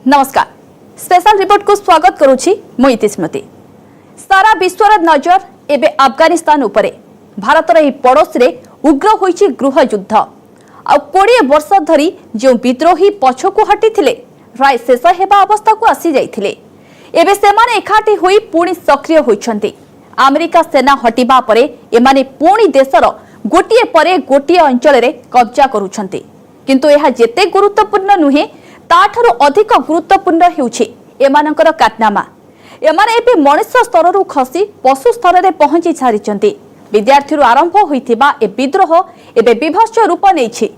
नमस्कार special report को स्वागत करुछि मुई स्मृति। सारा विश्वर नजर एबे अफगानिस्तान उपरे भारतर एही पड़ोस रे उग्र होईछि गृह युद्ध। आ 20 वर्ष धरी जो विद्रोही पछकु हटिथिले प्राय शेष हेबा अवस्था को आसी जाइथिले एबे सेमाने एकाठी होई पुणी सक्रिय होइछन्ति। अमेरिका सेना हटिबा परे एमाने पुणी देशर गोटिए परे गोटिए अंचल रे कब्जा करूछन्ति। किंतु एहा जेते गुरुत्वपूर्ण नुहे ताठारु अधिक गुरुत्वपूर्ण हेउछि एमानकर कारनामा। एमाने एबे मनुष्य स्तररु खसी पशु स्तर रे पहुंची छारिचन्ति। विद्यार्थी आरंभ होइथिबा ए विद्रोह एबे विभत्स रूप नेछि।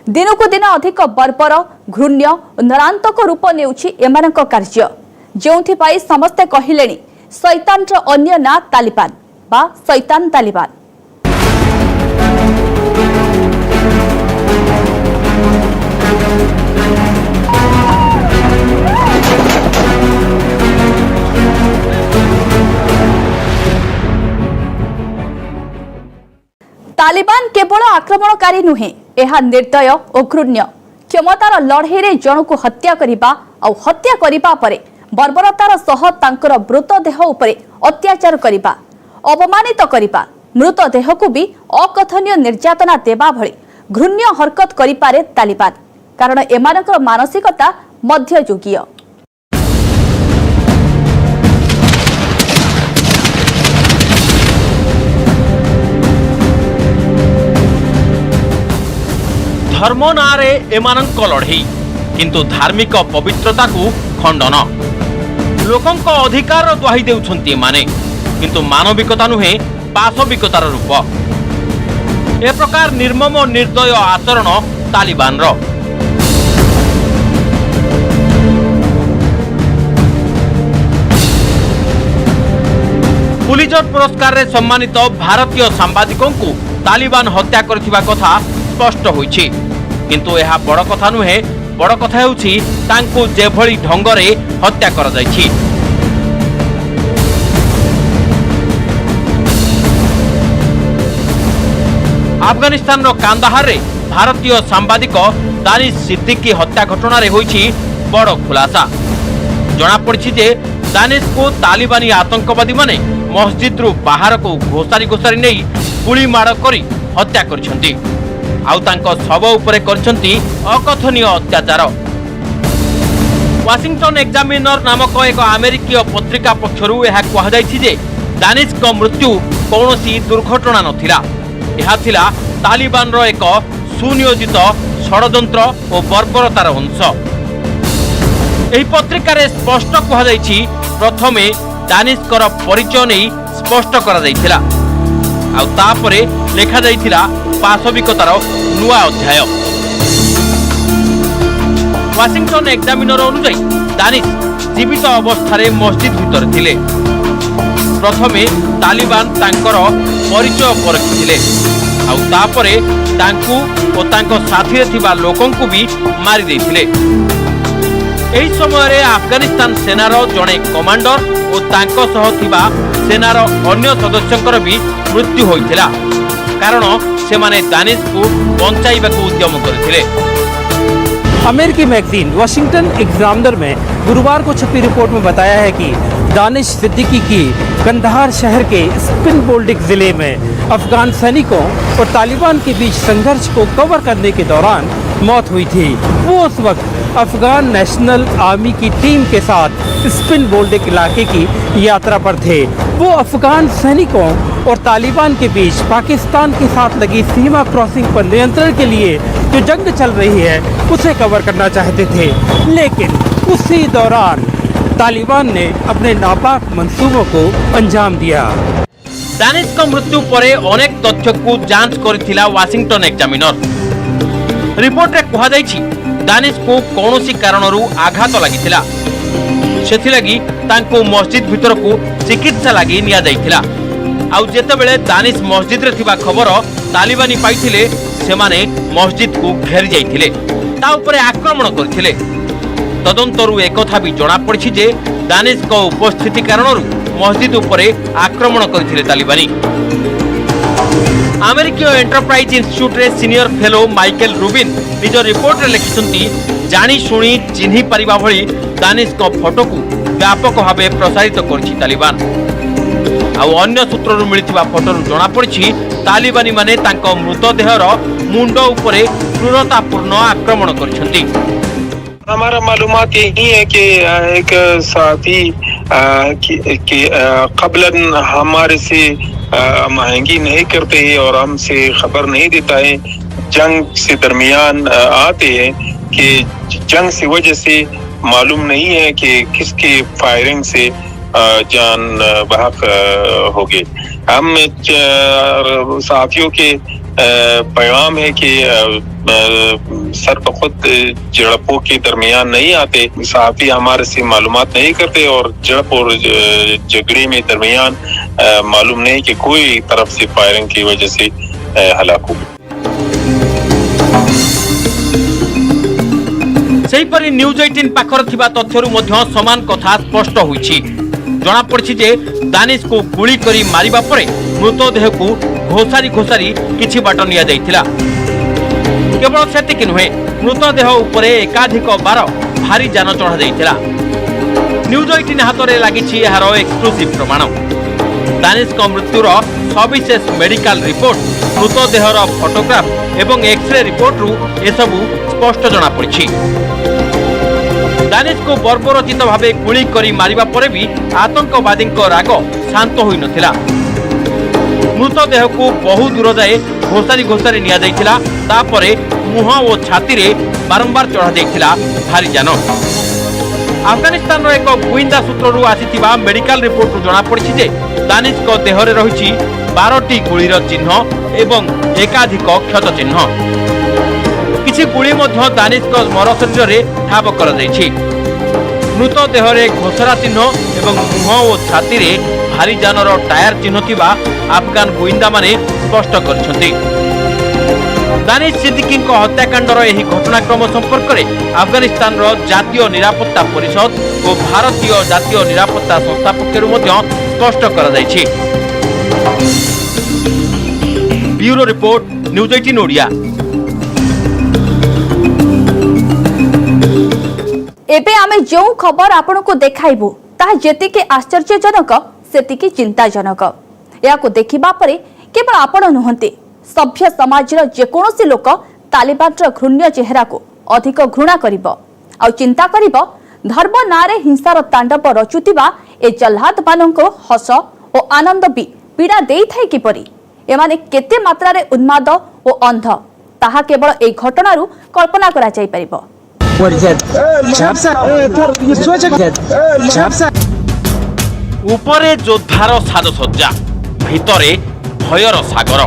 दिनकु दिन अधिक बर्बर घृण्य नरांतक रूप नेउछि एमानक कार्य, जेउथि पाई समस्ते कहिलेनी शैतानर अन्य ना तालिबान बा शैतान तालिबान। तालिबान केवल आक्रमणकारी नुहे, यह निर्दय और घृण्य क्षमतार लड़े जनकु हत्या करिबा और हत्या करिबा परे बर्बरतार सह तांकर मृतदेह उपरे अत्याचार करिबा, अपमानित करिबा, मृतदेह को भी अकथनीय निर्यातना देबा भली घृण्य हरकत करिपारे तालिबान। कारण एमानकर मानसिकता मध्ययुगीय। धर्म नारे एमानंक लड़ई किंतु धार्मिक पवित्रता को खंडन। लोकंक अधिकार दुहाई देउछन्ति माने किंतु मानविकता नुहे पाशविकतार रूप। ए प्रकार निर्मम निर्दय आचरण तालिबान रो। पुलिजर पुरस्कार रे सम्मानित भारतीय सांबादिकों को तालिबान हत्या करथिबा कथा स्पष्ट होइछि। किंतु यह बड़ कथा नुहे, बड़ कथा हेउछि तांको जेभଳି ढंगरे हत्या कर जाइछि। अफगानिस्तान कांदाहार रे भारतीय सांबादिक दानिश सिद्दीकी हत्या घटना रे होइछि बड़ खुलासा। जना पड़छि जे दानिश को तालिबानी आतंकवादी माने मस्जिद रु बाहर को घोषारी घोषारी नै गुली माड़ करी हत्या करछन्ति। आउ तांको शव उपरे करछन्ति अकथनीय अत्याचार। वाशिंगटन एग्जामिनर नामक एक अमेरिकीय पत्रिका पक्षरु यह कहा जायछि जे दानिश को मृत्यु कौनसी दुर्घटना नथिला, यह थिला तालिबान रो एक सुनियोजित षडयंत्र और बर्बरतार अंश। एही पत्रिका रे स्पष्ट कहा जायछि प्रथमे दानिश कर परिचय नै स्पष्ट करा जायथिला, आउ तापरे लेखा जायथिला पाशविकतार नुआ अध्याय। वाशिंगटन एग्जामिनर अनुसार दानिश जीवित अवस्था मस्जिद भीतर थिले। प्रथमे तालिबान तांकर परिचय परखिथिले, आउ तापरे तांकु ओ तांको साथी रे थिबा लोकंकु भी मारी देथिले। एही समय रे अफगानिस्तान सेनार जणे कमांडर और तांको सह थिबा सेनार अन्य सदस्यंकर भी मृत्यु होइथिला, कारण सेमाने दानिश को बंचाइबाकू उद्यम करथिले। अमेरिकी मैगजीन वाशिंगटन एग्जामिनर में गुरुवार को छपी रिपोर्ट में बताया है कि दानिश सिद्दीकी की कंधार शहर के स्पिन बोल्डिक जिले में अफगान सैनिकों और तालिबान के बीच संघर्ष को कवर करने के दौरान मौत हुई थी। वो उस वक्त अफगान नेशनल आर्मी की टीम के साथ स्पिन बोल्डिक इलाके की यात्रा पर थे। वो अफगान सैनिकों और तालिबान के बीच पाकिस्तान के साथ लगी सीमा क्रॉसिंग पर नियंत्रण के लिए जो जंग चल रही है उसे कवर करना चाहते थे, लेकिन उसी दौरान तालिबान ने अपने नापाक मंसूबों को अंजाम दिया। दानिश को मृत्यु परे अनेक तथ्य को जांच करथिला वाशिंगटन एग्जामिनर। रिपोर्ट रे कहा जायछि दानिश को कौनसी कारणरू आघात लागिथिला, सेथिलागी तांको मस्जिद भीतर को चिकित्सा लागी निया जायथिला। आउ जेतेबेले दानिश मस्जिद रे थिबा खबर तालिबानी पाइथिले सेमाने मस्जिद को घेरी जाइथिले, ता उपरे आक्रमण करथिले। तदंतरु एकथा भी जଣା पड़छि जे दानिश को उपस्थिति कारणरू मस्जिद उपरे आक्रमण करथिले तालिबानी। अमेरिकीय एंटरप्राइज इंस्टीट्यूट रे सीनियर फेलो माइकेल रूबिन निज रिपोर्ट रे लिखिसंती जानी शुणी चिन्हि परिबा भली दानिश को फोटो को व्यापक भाव प्रसारित करछि तालिबान। आ अन्य सूत्रରୁ मिलिथिबा फोटोରୁ जणा पड़छि तालिबानी माने तांको मृतदेहर मुंड उपरे क्रूरतापूर्ण आक्रमण करछन्ति। हमारा मालूमात यही है कि एक साथी कबलन हमारे से महंगी नहीं करते हैं और हमसे खबर नहीं देता है। जंग से दरमियान आते हैं कि जंग की वजह से मालूम नहीं है कि किसके फायरिंग से जान बहक हो गए। हम साथियों के पैगाम है कि सर खुद झड़पों के दरमियान नहीं आते। साथी हमारे से मालूमात नहीं करते और झड़प और झगड़े में दरमियान मालूम नहीं कि कोई तरफ से फायरिंग की वजह से हलाक हो। सेहीपरि न्यूज 18 पाखर थिबा तथ्यरु मध्य समान कथा स्पष्ट होईछि। जणा पड़छि जे दानिश को गुली करी मारिबा परे मृतदेह को घोसारी घोसारी किछि बाट निया जाइथिला। केवल सेतिक नुहे मृतदेह उपरे एकाधिक बार भारी जान चढ़ा जाइथिला। न्यूज 18 हातरे लागिछि एहार एक्सक्लूसिव प्रमाण। दानिश को मृत्युर सविशेष मेडिकल रिपोर्ट, मृतदेहर फोटोग्राफ एवं एक्सरे रिपोर्ट रु एसबु स्पष्ट जना पड़छि। दानिश को बर्बरचित भावे गुली करी मारिबा परे भी आतंकवादी राग शांत होई नथिला। मृतदेह को बहु दूर जाए घोसारी घोसारी निया जाइथिला। तापरे मुह और छाती रे बारंबार चढ़ा जाइथिला भारी जान। अफगानिस्तान एक गुइंदा सूत्रରୁ ଆସିଥିବା मेडिकल रिपोर्ट जना पड़छि जे दानिश को देहरे रहिछि 12टी गुलीर चिन्ह एवं एकाधिक क्षत चिन्ह। किछि गुली मध्य दानिश को मर शरीर में ठाब कर जाइछि। मृतदेहरे घोसरा चिन्ह एवं मुह और छाती रे भारी जानर टायर चिन्ह थिबा अफगान गुइंदा माने स्पष्ट करछन्ति। दानिश सिद्दीकी हत्याकांडर यह घटनाक्रम संपर्क में अफगानिस्तान जातीय निरापत्ता परिषद और भारतीय जातीय निरापत्ता संस्था पक्षर स्पष्ट कर ब्यूरो रिपोर्ट न्यूज 18 ओडिया। एबे आमे जो खबर आपण को देखाइबु ताहा जेतिके आश्चर्यजनक सेतिके चिंताजनक। या को देखिबा परे केवल आपण नुहंती सभ्य समाजर जेकोसी लोक तालिबानर घृण्य चेहरा को अधिक घृणा करिब आ चिंता करिब धर्म नारे हिंसार तांडव रचुतिबा ए जल्लाद माननको हस और आनंद भी पीड़ा देई थाई किपरि एमाने केते मात्रा रे उन्माद और अंध ताहा केवल ए घटनारू कल्पना करा जाई परिबो। उपरे जोद्धार साजसज्जा, भितरे भयर सागर।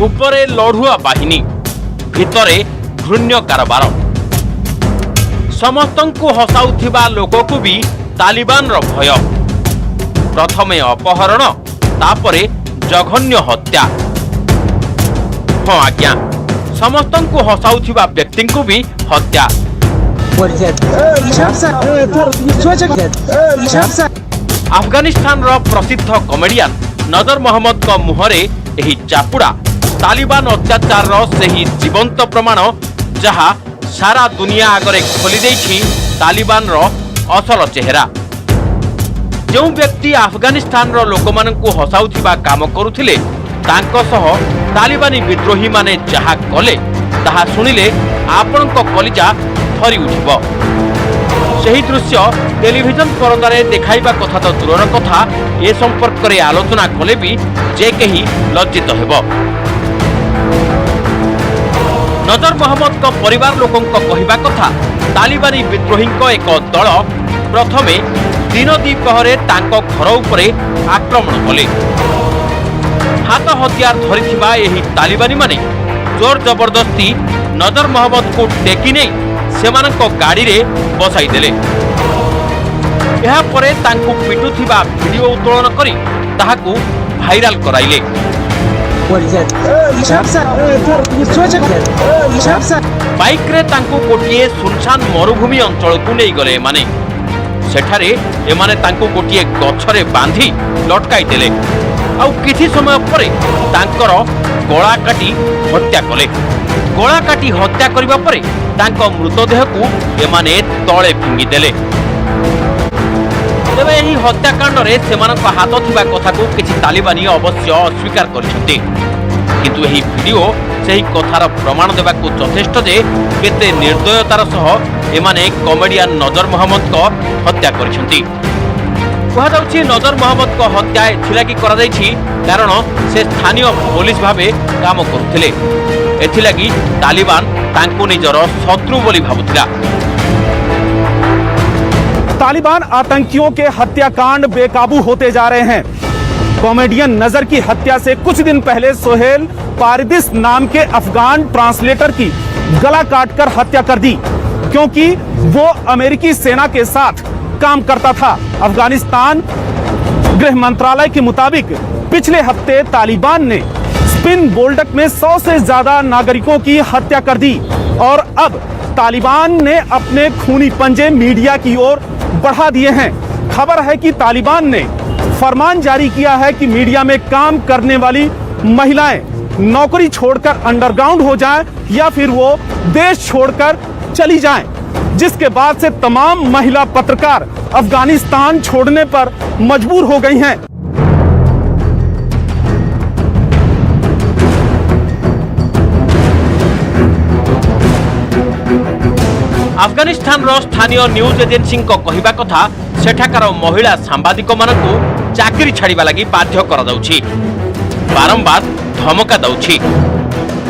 उपरे लढ़ुआ बाहिनी, भितरे घृण्य कारबार। समस्तंकु हसाउथिबा लोककु भी तालिबान रो भय। प्रथमे अपहरण, तापरे जघन्य हत्या। हाँ आज्ञा, समस्तंकु हसाउथिबा व्यक्तिंकु भी हत्या। अफगानिस्तान रो प्रसिद्ध कॉमेडियन नजर मोहम्मद को मुहरे एही चापुड़ा तालिबान अत्याचार रो सही जीवंत प्रमाण जहा सारा दुनिया आगरे खोली देछि तालिबान रो असल चेहरा। जो व्यक्ति अफगानिस्तान रो लोकमानंकु हसाउथिबा काम करुथिले तांको सह तालिबानी विद्रोही माने जहा कले ताहा सुनिले आपणको कलिजा थरी उठिबो। सही दृश्य टेलीविजन परदारे देखाइबा कथा तो दूरर कथा ए संपर्क रे आलोचना कले भी जे कहीं लज्जित हेबो। नजर मोहम्मद को परिवार लोकों को कहिबा कथा तालिबानी विद्रोही एक दल प्रथमे दिन द्विपहरे तांको घर उपरे आक्रमण कले। हाथ हथियार धरिथिबा एही तालिबानी माने जोर जबरदस्ती नजर मोहम्मद को टेकी नहीं सेमानको गाड़ी रे बसाई देले। यहा परे तांको पिटुथिबा वीडियो उत्तोलन करी ताहाकू भाइराल कराइले। बाइक रे तांको गोटिए सुनसान मरुभूमि अंचल को नहीं गले माने सेठारे एमाने तांको गोटिए गछरे बांधी लटकाई देले। आउ किछि समय परे तांकर गळा काटी हत्या कले। गला काटी हत्या करबा परे तांको मृतदेह को एमाने तळे फिंगी देले। तेबे एही हत्याकांड रे सेमानक हाथ थिबा कथा को किछि तालिबानी अवश्य अस्वीकार करिसेंती, किंतु एही वीडियो सेही कथार प्रमाण देबा को यथेष्ट जे केते निर्दयतार सह एमाने कॉमेडियन नजर मोहम्मद को हत्या करिसेंती। कहा जाउछि नजर मोहम्मद को हत्या एथिलागि करा जाइछि कारण से स्थानीय पुलिस भाबे काम करुथिले, एथिलागि तालिबान तांको निजर शत्रु बोली भाबुथिला। तालिबान आतंकियों के हत्याकांड बेकाबू होते जा रहे हैं। कॉमेडियन नजर की हत्या से कुछ दिन पहले सोहेल पारदिस नाम के अफगान ट्रांसलेटर की गला काटकर हत्या कर दी, क्योंकि वो अमेरिकी सेना के साथ काम करता था। अफगानिस्तान गृह मंत्रालय के मुताबिक पिछले हफ्ते तालिबान ने स्पिन बोल्डक में 100 से ज्यादा नागरिकों की हत्या कर दी और अब तालिबान ने अपने खूनी पंजे मीडिया की ओर बढ़ा दिए हैं। खबर है कि तालिबान ने फरमान जारी किया है कि मीडिया में काम करने वाली महिलाएं नौकरी छोड़कर अंडरग्राउंड हो जाएं या फिर वो देश छोड़कर चली जाएं, जिसके बाद से तमाम महिला पत्रकार अफगानिस्तान छोड़ने पर मजबूर हो गई हैं। अफगानिस्तान रो स्थानीय न्यूज एजेंसी को कहिबा कथा सेठाकार महिला सांबादिक मानकु चाकरी छाड़िबा लागि बाध्य करा जाउछि, बारंबार धमका दउछि।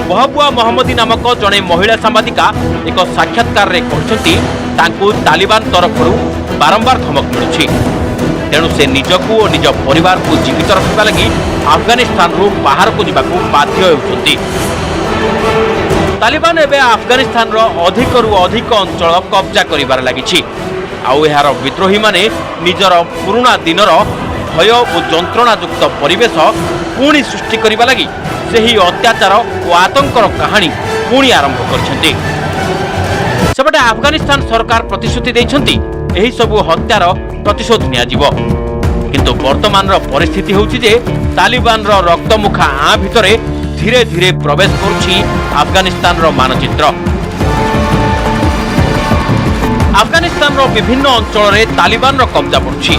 बहबुआ मोहम्मदी नामक जड़े महिला सांबादिका एक साक्षात्कार रे कहछंती तांकु तालिबान तरफरु बारंबार धमक मिलुछि, तेणु से निजकु और निज परिवार को जीवित रखिबा लागि अफगानिस्तान रु बाहर को जिबाकु बाध्य हेउछंती। तालिबान एबे अफगानिस्तान रो अधिक रु अधिक अंचल कब्जा करिबार लागिछि। आउ एहार विद्रोही माने निजर पुराना दिनर भय और जंत्रणायुक्त परिवेश पुणी सृष्टि करिबा लागि सेही अत्याचार और आतंकर कहानी पुणी आरंभ करछन्ति। सेपटे अफगानिस्तान सरकार प्रतिश्रुति दैछन्ति एही सबु हत्यार प्रतिशोध नियाजिबो, किंतु वर्तमान रो परिस्थिति होउछि जे तालिबान रो रक्तमुखा आ भितरे धीरे धीरे प्रवेश करुछि अफगानिस्तान रो मानचित्र। अफगानिस्तान रो विभिन्न अंचल रे तालिबान रो कब्जा बढ़ुछि।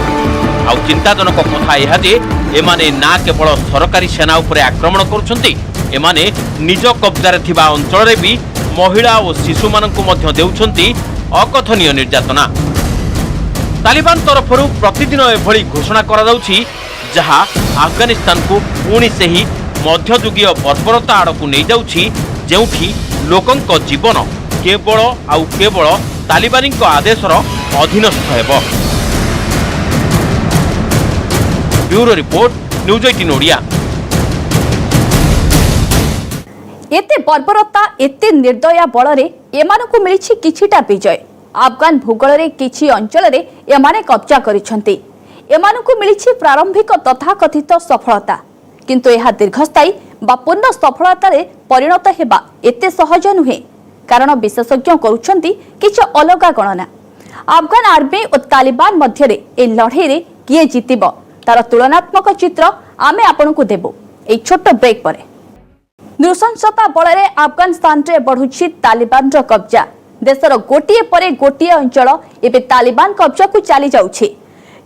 आउ चिंताजनक कथा यह जे एमाने ना केवल सरकारी सेना उपरे आक्रमण करुछन्ति, एमाने निज कब्जा रे थिबा अंचल रे भी महिला और शिशु मानकु मध्य देउछन्ति अकथनीय निर्यातना। तालिबान तरफरु प्रतिदिन एभली घोषणा करा जाउछि जहा अफगानिस्तान को पुणी सेही मध्ययुगीय बर्बरता आड़कू नहीं जाउछि, जेउठी लोकंक जीवन केवल आउ केवल तालिबानी आदेशर अधीनस्थ हेबो। Bureau report, news 18 Odia. एते बर्बरता एते निर्दया बलरे एमानकु मिलिछि किछिटा विजय। अफगान भूगोल रे किछि अंचल रे एमाने कब्जा करिसंती, एमानकु मिलिछि प्रारंभिक तथाकथित सफलता, किंतु यह दीर्घस्थायी बा पूर्ण सफलता रे परिणत हेबा एते सहज नुहे, कारण विशेषज्ञ करुछंती किछ अलगा गणना। अफगान आर्मी और तालिबान मध्य रे ए लड़ाई रे किए जीतिबो तार तुलनात्मक चित्र आमे आपनकु देबो ए छोट ब्रेक परे। नृशंसता बल रे अफगानिस्तान रे बढ़ुछि तालिबान रो कब्जा। देशर गोटिए परे गोटिए अंचल एबे तालिबान कब्जा को चली जाउछि,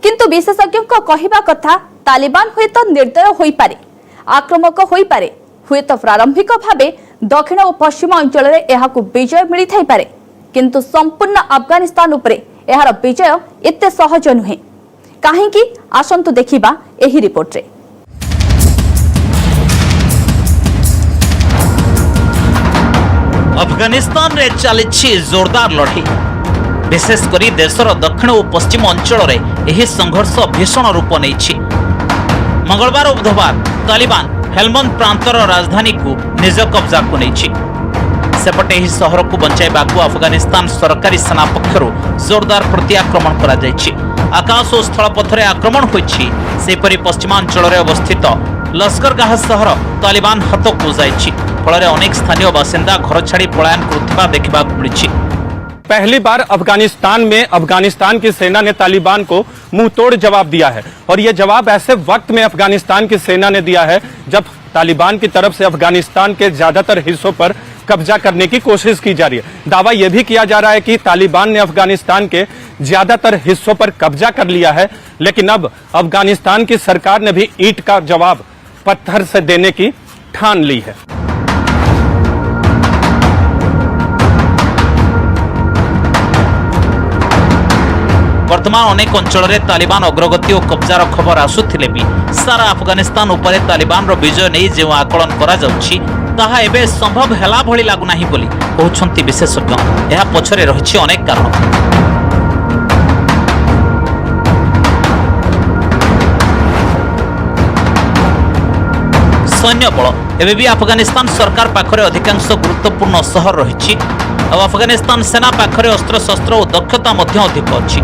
किंतु विशेषज्ञ कहिबा कथा तालिबान हुएत निर्दय होई पारे, आक्रमक होई पारे, हुएत प्रारंभिक भावे दक्षिण और पश्चिम अंचल रे एहाकु विजय मिली थाई पारे, किंतु संपूर्ण अफगानिस्तान उपरे एहार विजय एते सहज नुहे। काहेकि आसंतु देखिबा एही रिपोर्ट रे। अफगानिस्तान रे चलिछि जोरदार लड़ाई। विशेषकर देशर दक्षिण और पश्चिम अंचल रे एही संघर्ष भीषण रूप नेछि। मंगलवार और बुधवार तालिबान हेलमंद प्रांतर राजधानी को निज कब्जा को नेछि। सेपटे एही शहर को बंचाइबा को अफगानिस्तान सरकारी सेना पक्षरु जोरदार प्रत्याक्रमण करा जायछि। आकाश और स्थल पथरे आक्रमण होइछि। सेपरि पश्चिमांचल रे अवस्थित लश्करगाह शहर तालिबान हाथकु जायछि। फଳରେ अनेक स्थानीय बासिंदा घर छाड़ी पलायन करुथिबा देखिबा मिलिछि। पहली बार अफगानिस्तान में अफगानिस्तान की सेना ने तालिबान को मुंह तोड़ जवाब दिया है, और यह जवाब ऐसे वक्त में अफगानिस्तान की सेना ने दिया है जब तालिबान की तरफ से अफगानिस्तान के ज्यादातर हिस्सों पर कब्जा करने की कोशिश की जा रही है। दावा यह भी किया जा रहा है कि तालिबान ने अफगानिस्तान के ज्यादातर हिस्सों पर कब्जा कर लिया है, लेकिन अब अफगानिस्तान की सरकार ने भी ईंट का जवाब पत्थर से देने की ठान ली है। वर्तमान अनेक अंचल में तालिबान अग्रगति और कब्जार खबर आसुथिले भी सारा अफगानिस्तान उपरे तालिबान रो विजय नहीं जो आकलन करा जाउछि ताहा एबे संभव हेला भली लागु नाही बोली कहउछंती विशेषज्ञ। एहा पछरे रहिछि अनेक कारण। सैन्य बल एबे भी अफगानिस्तान सरकार पाखरे अधिकांश गुरुत्वपूर्ण शहर रहिछि और अफगानिस्तान सेना पाखरे अस्त्र शस्त्र और दक्षता मध्य अधिक अछि।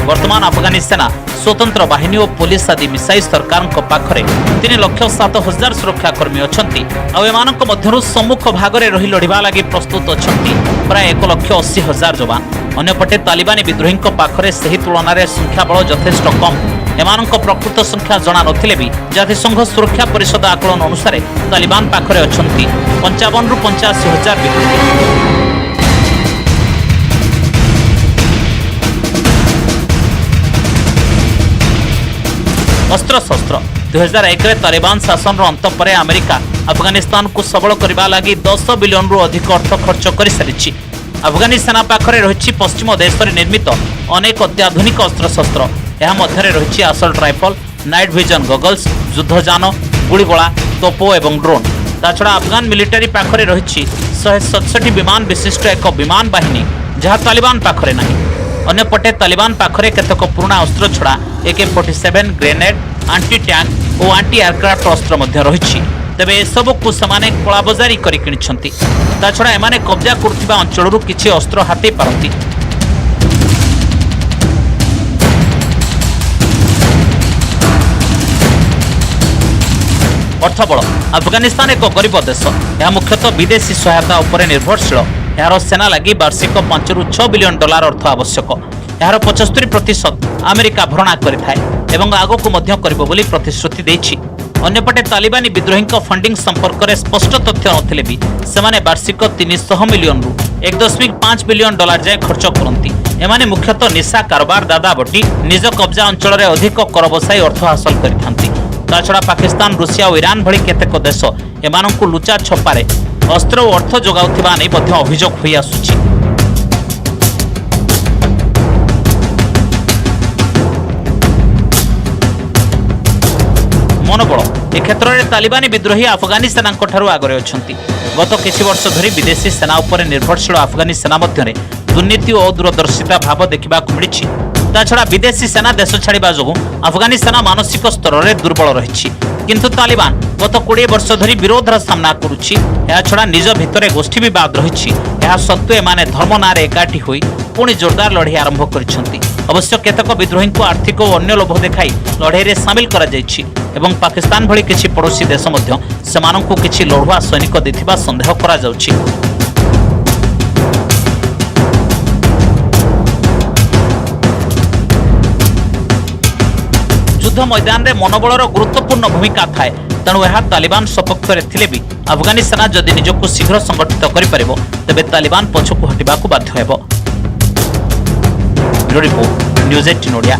वर्तमान अफगानी सेना स्वतंत्र बाहिनी और पुलिस आदि मिसाई सरकार पाखरे 3,07,000 सुरक्षाकर्मी अछंती और एमानक मध्यरु सम्मुख भागरे रही लढिबा लागि प्रस्तुत अछंती प्राय 1,80,000 जवान। अन्यपटे तालिबानी विद्रोही पाखरे सही तुलन में संख्या बल यथेष्ट कम। एमानक प्रकृत संख्या जना नथिले भी जातिसंघ सुरक्षा परिषद आकलन अनुसार तालिबान पाखरे अछंती 55 रु 85,000 विद्रोही। अस्त्र शस्त्र 2001 रे तालिबान शासन अंत पर अमेरिका अफगानिस्तान को सबल करने लगी 10 बिलियन रु अधिक अर्थ खर्च कर सारी। अफगानी सेना पाखरे रही पश्चिम देश में निर्मित अनेक अत्याधुनिक अस्त्र शस्त्र। यह मध्य रही assault rifle, night vision goggles, युद्धजान, गुड़गोला, तोपो एवं ड्रोन। ताछड़ा अफगान मिलिटारी पाखरे रही 167 विमान विशिष्ट एक विमान बाहिनी जहाँ तालिबान पाखरे नहीं। अन्यपटे तालिबान पाखरे केतक पुराना अस्त्र छड़ा AK-47 ग्रेनेड, आंटी टैंक और आंटी एयरक्राफ्ट अस्त्र मध्य रही। तेबे एसबू को समाने कलाबजारी करी किनिछंती। ताछड़ा एमाने कब्जा करुथिबा अंचलरू किछि अस्त्र हाते पारती। अर्थबल अफगानिस्तान एक गरीब देश। यह मुख्यतः विदेशी सहायता उपर निर्भरशील। यार सेना लगी वार्षिक 5 रु 6 बिलियन डॉलर अर्थ आवश्यक। यार 75% अमेरिका भरणा करिथाए एवं आगो मध्य करिबो बोली प्रतिश्रुति देछि। अन्यपटे तालिबानी विद्रोही फंडिंग संपर्क में स्पष्ट तथ्य नथिले भी सेमाने वार्षिक 300 मिलियन रु 1.5 बिलियन डॉलर जाए खर्च करती। एमाने मुख्यतः निशा कारोबार दादा बटी निज कब्जा अंचल में अधिक कर बसाई अर्थ हासिल करिथांती। ताछड़ा पाकिस्तान, रूसिया और ईरान भली केतेक देश एमानंकु लुचा छपारे अस्त्र और अर्थ जोगाउथिबा नै मध्य अभियोग होई आसुछि। मनोबल ए क्षेत्र में तालिबानी विद्रोही अफगानी सेना आगे अछंती। गत किछि वर्ष धरी विदेशी सेना उपर निर्भरशील अफगानी सेना मध्य दुर्नीति और दूरदर्शिता भाव देखा मिली। ताछड़ा विदेशी सेना देश छाड़ा जो अफगानी सेना मानसिक स्तर में दुर्बल रही। किंतु तालिबान गत 20 वर्ष धरी विरोधर सामना करुछि। छड़ा निज भितर गोष्ठी बद रही। सत्वे एमाने धर्म ना एकाठी होई पुणी जोरदार लड़ाई आरंभ करिसेंती। अवश्य केतक विद्रोही को आर्थिक और अन्य लोभ देखाई लड़ाई में सामिल करा जायछि एवं पाकिस्तान भली किछि पड़ोसी देश मध्य सेमानंकु किछि लढुआ सैनिक देथिबा संदेह करा जाउछि। युद्ध मैदान में मनोबलर गुरुत्वपूर्ण भूमिका थाए। तेणु यह तालिबान सपक्ष में भी अफगानी सेना जदि निजक शीघ्र संगठित कर तेबे तालिबान पछकु हटिबा बाध्य हेबो। Report news 18 Odia.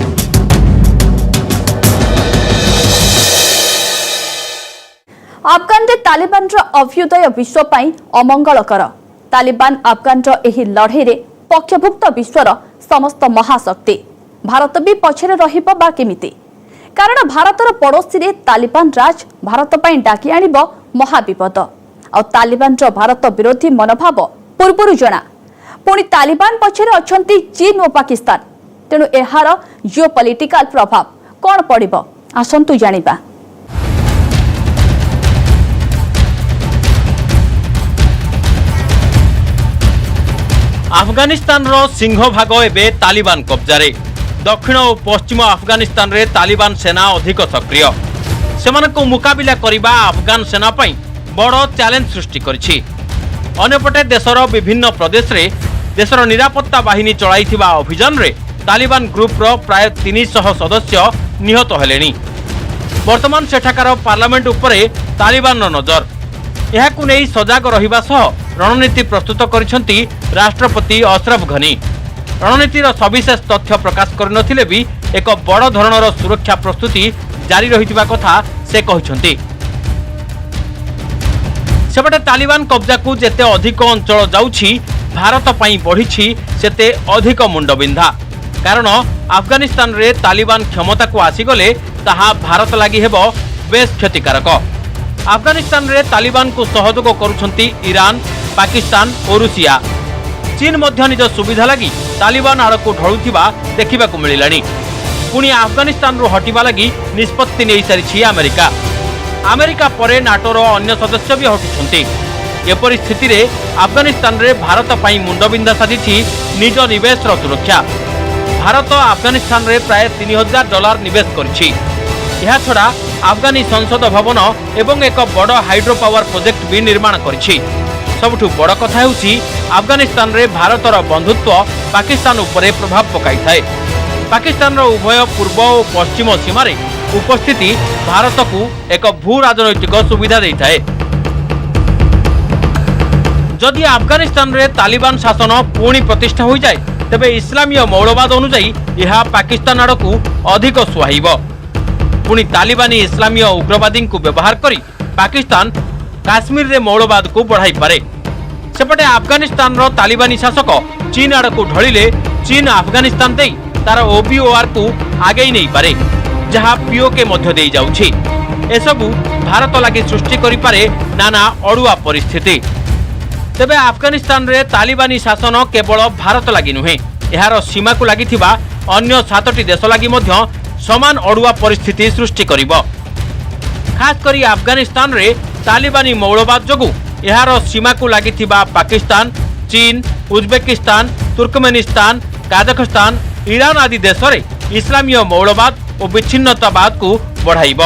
अफगान रे तालिबान रो अभ्युदय विश्व पाई अमंगलकर। तालिबान अफगान रो एही लड़ाई रे पक्षभुक्त विश्वर समस्त महाशक्ति भारत भी पछरे रहिबो बा केमिति। कारण भारतर पड़ोसी रे तालिबान राज भारत पाई डाकी आनिबो महाविपद। आ तालिबान रो भारत विरोधी मनोभाव पूर्वरु जना। पुणी तालिबान पछरे अछंती चीन और पाकिस्तान। तेणु एहार जियोपॉलिटिकल प्रभाव कौन पड़िबो आसंतु जानिबा। अफगानिस्तान रो सिंह भाग एबे तालिबान कब्जारे। दक्षिण और पश्चिम अफगानिस्तान रे तालिबान सेना अधिक सक्रिय। सेमानकु मुकाबिला करिबा अफगान सेना पई बड़ चैलेंज सृष्टि करिछि। अन्यपटे देशर विभिन्न प्रदेश रे देशर निरापत्ता बाहिनी चलाइथिबा अभियान रे तालिबान ग्रुप रो प्राय 300 सदस्य निहत हेलेनी। वर्तमान सेठाकार पार्लियामेंट उपरे तालिबान रो नजर। ଏହାକୁ ନେଇ ସଜାଗ ରହିବା ସହ ରଣନୀତି ପ୍ରସ୍ତୁତ କରିଛନ୍ତି ରାଷ୍ଟ୍ରପତି ଅଶରଫ ଘନି। ରଣନୀତିର ସବିଶେଷ ତଥ୍ୟ ପ୍ରକାଶ କରିନଥିଲେ ବି ଏକ ବଡ଼ ଧରଣର ସୁରକ୍ଷା ପ୍ରସ୍ତୁତି ଜାରି ରହିଥିବା କଥା ସେ କହିଛନ୍ତି। ସେପଟେ ତାଲିବାନ କବ୍ଜାକୁ ଯେତେ ଅଧିକ ଅଞ୍ଚଳ ଯାଉଛି ଭାରତ ପାଇଁ ବଢ଼ିଛି ସେତେ ଅଧିକ ମୁଣ୍ଡବିନ୍ଧା। କାରଣ ଆଫଗାନିସ୍ତାନରେ ତାଲିବାନ କ୍ଷମତାକୁ ଆସିଗଲେ ତାହା ଭାରତ ଲାଗି ହେବ ବେଶ କ୍ଷତିକାରକ। ଆଫଗାନିସ୍ତାନରେ ତାଲିବାନକୁ ସହଯୋଗ କରୁଛନ୍ତି ଇରାନ, ପାକିସ୍ତାନ ଓ ରୁଷିଆ। ଚୀନ ମଧ୍ୟ ନିଜ ସୁବିଧା ଲାଗି ତାଲିବାନ ଆଡ଼କୁ ଢଳୁଥିବା ଦେଖିବାକୁ ମିଳିଲାଣି। ପୁଣି ଆଫଗାନିସ୍ତାନରୁ ହଟିବା ଲାଗି ନିଷ୍ପତ୍ତି ନେଇସାରିଛି ଆମେରିକା। ଆମେରିକା ପରେ ନାଟୋର ଅନ୍ୟ ସଦସ୍ୟ ବି ହଟୁଛନ୍ତି। ଏପରି ସ୍ଥିତିରେ ଆଫଗାନିସ୍ତାନରେ ଭାରତ ପାଇଁ ମୁଣ୍ଡବିନ୍ଧା ସାଜିଛି ନିଜ ନିବେଶର ସୁରକ୍ଷା। ଭାରତ ଆଫଗାନିସ୍ତାନରେ ପ୍ରାୟ $3000 ନିବେଶ କରିଛି। ଏହାଛଡ଼ା ଆଫଗାନି ସଂସଦ ଭବନ ଏବଂ ଏକ ବଡ଼ ହାଇଡ୍ରୋ ପାୱାର ପ୍ରୋଜେକ୍ଟ ବି ନିର୍ମାଣ କରିଛି। ସବୁଠୁ ବଡ଼ କଥା ହେଉଛି ଆଫଗାନିସ୍ତାନରେ ଭାରତର ବନ୍ଧୁତ୍ୱ ପାକିସ୍ତାନ ଉପରେ ପ୍ରଭାବ ପକାଇଥାଏ। ପାକିସ୍ତାନର ଉଭୟ ପୂର୍ବ ଓ ପଶ୍ଚିମ ସୀମାରେ ଉପସ୍ଥିତି ଭାରତକୁ ଏକ ଭୂ ରାଜନୈତିକ ସୁବିଧା ଦେଇଥାଏ। ଯଦି ଆଫଗାନିସ୍ତାନରେ ତାଲିବାନ ଶାସନ ପୁଣି ପ୍ରତିଷ୍ଠା ହୋଇଯାଏ ତେବେ ଇସଲାମୀୟ ମୌଳବାଦ ଅନୁଯାୟୀ ଏହା ପାକିସ୍ତାନ ଆଡ଼କୁ ଅଧିକ ସୁହାଇବ। ପୁଣି ତାଲିବାନୀ ଇସଲାମୀୟ ଉଗ୍ରବାଦୀଙ୍କୁ ବ୍ୟବହାର କରି ପାକିସ୍ତାନ କାଶ୍ମୀରରେ ମୌଳବାଦକୁ ବଢ଼ାଇପାରେ। ସେପଟେ ଆଫଗାନିସ୍ତାନର ତାଲିବାନୀ ଶାସକ ଚୀନ ଆଡ଼କୁ ଢଳିଲେ ଚୀନ ଆଫଗାନିସ୍ତାନ ଦେଇ ତାର OBORକୁ ଆଗେଇ ନେଇପାରେ, ଯାହା POK ମଧ୍ୟ ଦେଇ ଯାଉଛି। ଏସବୁ ଭାରତ ଲାଗି ସୃଷ୍ଟି କରିପାରେ ନାନା ଅଡୁଆ ପରିସ୍ଥିତି। ତେବେ ଆଫଗାନିସ୍ତାନରେ ତାଲିବାନୀ ଶାସନ କେବଳ ଭାରତ ଲାଗି ନୁହେଁ, ଏହାର ସୀମାକୁ ଲାଗିଥିବା ଅନ୍ୟ 7ଟି ଦେଶ ଲାଗି ମଧ୍ୟ ସମାନ ଅଡୁଆ ପରିସ୍ଥିତି ସୃଷ୍ଟି କରିବ। ଖାସ୍ କରି ଆଫଗାନିସ୍ତାନରେ ତାଲିବାନୀ ମୌଳବାଦ ଯୋଗୁଁ ଏହାର ସୀମାକୁ ଲାଗିଥିବା ପାକିସ୍ତାନ, ଚୀନ, ଉଜବେକିସ୍ତାନ, ତୁର୍କମେନିସ୍ତାନ, କାଜାଖସ୍ତାନ, ଇରାନ ଆଦି ଦେଶରେ ଇସଲାମୀୟ ମୌଳବାଦ ଓ ବିଚ୍ଛିନ୍ନତାବାଦକୁ ବଢ଼ାଇବ।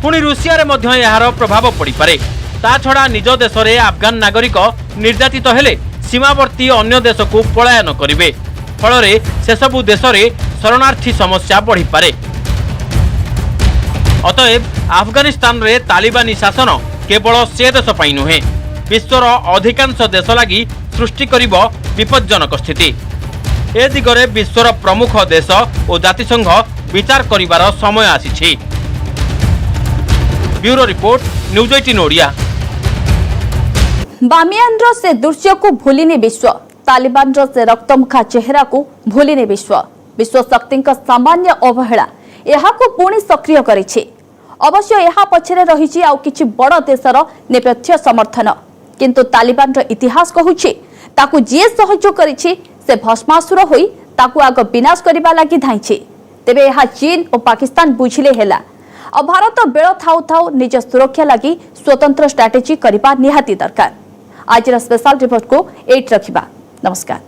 ପୁଣି ରୁଷିଆରେ ମଧ୍ୟ ଏହାର ପ୍ରଭାବ ପଡ଼ିପାରେ। ତା ଛଡ଼ା ନିଜ ଦେଶରେ ଆଫଗାନ ନାଗରିକ ନିର୍ଯାତିତ ହେଲେ ସୀମାବର୍ତ୍ତୀ ଅନ୍ୟ ଦେଶକୁ ପଳାୟନ କରିବେ। ଫଳରେ ସେସବୁ ଦେଶରେ ଶରଣାର୍ଥୀ ସମସ୍ୟା ବଢ଼ିପାରେ। ଅତଏବ ଆଫଗାନିସ୍ତାନରେ ତାଲିବାନୀ ଶାସନ କେବଳ ସେ ଦେଶ ପାଇଁ ନୁହେଁ, ବିଶ୍ୱର ଅଧିକାଂଶ ଦେଶ ଲାଗି ସୃଷ୍ଟି କରିବ ବିପଜ୍ଜନକ ସ୍ଥିତି। ଏ ଦିଗରେ ବିଶ୍ୱର ପ୍ରମୁଖ ଦେଶ ଓ ଜାତିସଂଘ ବିଚାର କରିବାର ସମୟ ଆସିଛି। Bureau report, news 18 Odia. ବାମିୟାନର ସେ ଦୃଶ୍ୟକୁ ଭୁଲିନି ବିଶ୍ୱ। ତାଲିବାନର ସେ ରକ୍ତମୁଖା ଚେହେରାକୁ ଭୁଲିନି ବିଶ୍ୱ। ବିଶ୍ୱଶକ୍ତିଙ୍କ ସାମାନ୍ୟ ଅବହେଳା ଏହାକୁ ପୁଣି ସକ୍ରିୟ କରିଛି। ଅବଶ୍ୟ ଏହା ପଛରେ ରହିଛି ଆଉ କିଛି ବଡ଼ ଦେଶର ନେପଥ୍ୟ ସମର୍ଥନ। କିନ୍ତୁ ତାଲିବାନର ଇତିହାସ କହୁଛି ତାକୁ ଯିଏ ସହଯୋଗ କରିଛି ସେ ଭସ୍ମାସୁର ହୋଇ ତାକୁ ଆଗ ବିନାଶ କରିବା ଲାଗି ଧାଇଁଛି। ତେବେ ଏହା ଚୀନ ଓ ପାକିସ୍ତାନ ବୁଝିଲେ ହେଲା। ଆଉ ଭାରତ ବେଳ ଥାଉ ଥାଉ ନିଜ ସୁରକ୍ଷା ଲାଗି ସ୍ୱତନ୍ତ୍ର ଷ୍ଟ୍ରାଟେଜି କରିବା ନିହାତି ଦରକାର। ଆଜିର ସ୍ପେଶାଲ ରିପୋର୍ଟକୁ ଏଇଠି ରଖିବା। ନମସ୍କାର।